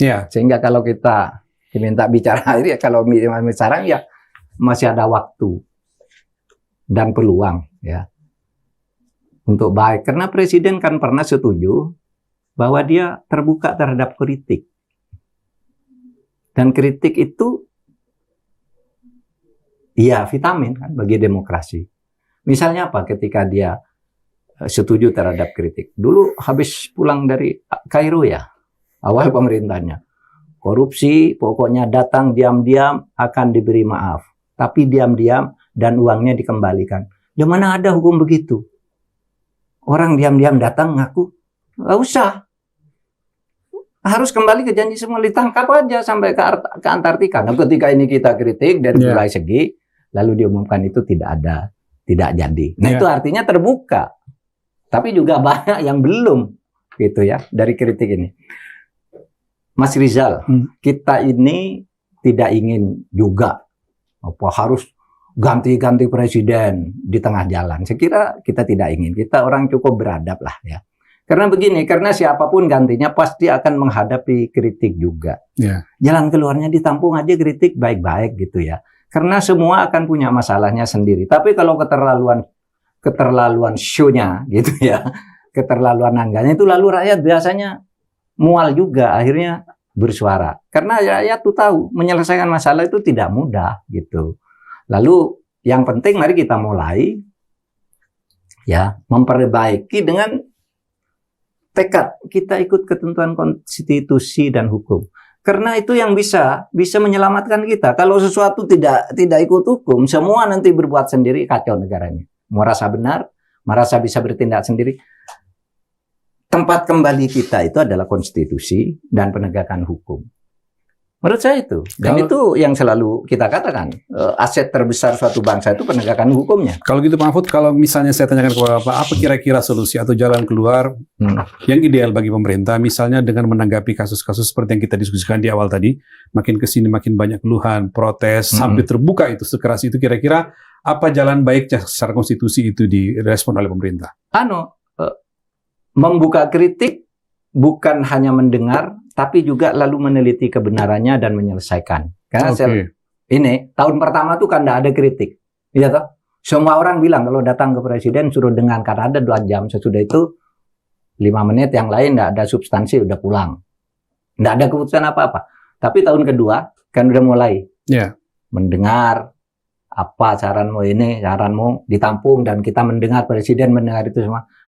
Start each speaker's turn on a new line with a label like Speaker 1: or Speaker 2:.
Speaker 1: Ya.
Speaker 2: Sehingga kalau kita diminta bicara ya kalau sekarang ya masih ada waktu dan peluang ya untuk baik. Karena Presiden kan pernah setuju bahwa dia terbuka terhadap kritik. Dan kritik itu ya vitamin kan bagi demokrasi. Misalnya apa? Ketika dia setuju terhadap kritik. Dulu habis pulang dari Kairo ya, awal pemerintahnya. Korupsi pokoknya datang diam-diam akan diberi maaf. Tapi diam-diam dan uangnya dikembalikan. Di mana ada hukum begitu? Orang diam-diam datang ngaku, nggak usah. Harus kembali ke janji semua, ditangkap aja sampai ke Antartika. Nah, ketika ini kita kritik dari mulai segi, lalu diumumkan itu tidak ada, tidak jadi. Nah, itu artinya terbuka. Tapi juga banyak yang belum, gitu ya, dari kritik ini. Mas Rizal, kita ini tidak ingin juga apa harus ganti-ganti presiden di tengah jalan. Saya kira kita tidak ingin. Kita orang cukup beradab lah ya. Karena begini, karena siapapun gantinya pasti akan menghadapi kritik juga. Jalan keluarnya ditampung aja kritik baik-baik gitu ya. Karena semua akan punya masalahnya sendiri. Tapi kalau keterlaluan show-nya gitu ya, keterlaluan nangganya itu lalu rakyat biasanya mual juga, akhirnya bersuara. Karena rakyat tuh tahu menyelesaikan masalah itu tidak mudah gitu. Lalu yang penting mari kita mulai ya memperbaiki dengan tekad kita ikut ketentuan konstitusi dan hukum. Karena itu yang bisa menyelamatkan kita. Kalau sesuatu tidak ikut hukum, semua nanti berbuat sendiri, kacau negaranya. Merasa benar, merasa bisa bertindak sendiri. Tempat kembali kita itu adalah konstitusi dan penegakan hukum. Menurut saya itu. Dan itu yang selalu kita katakan. Aset terbesar suatu bangsa itu penegakan hukumnya.
Speaker 1: Kalau gitu Pak Mahfud, kalau misalnya saya tanyakan kepada Bapak, apa kira-kira solusi atau jalan keluar yang ideal bagi pemerintah, misalnya dengan menanggapi kasus-kasus seperti yang kita diskusikan di awal tadi, makin kesini makin banyak keluhan, protes, sampai terbuka itu, sekeras itu, kira-kira apa jalan baiknya secara konstitusi itu direspon oleh pemerintah?
Speaker 2: Membuka kritik bukan hanya mendengar, tapi juga lalu meneliti kebenarannya dan menyelesaikan. Karena ini tahun pertama tuh kan tidak ada kritik, iya toh? Semua orang bilang kalau datang ke presiden suruh dengar, karena ada 2 jam, sesudah itu 5 menit yang lain tidak ada substansi, udah pulang, tidak ada keputusan apa-apa. Tapi tahun kedua kan udah mulai mendengar apa saranmu ini, saranmu ditampung dan kita mendengar presiden mendengar itu semua.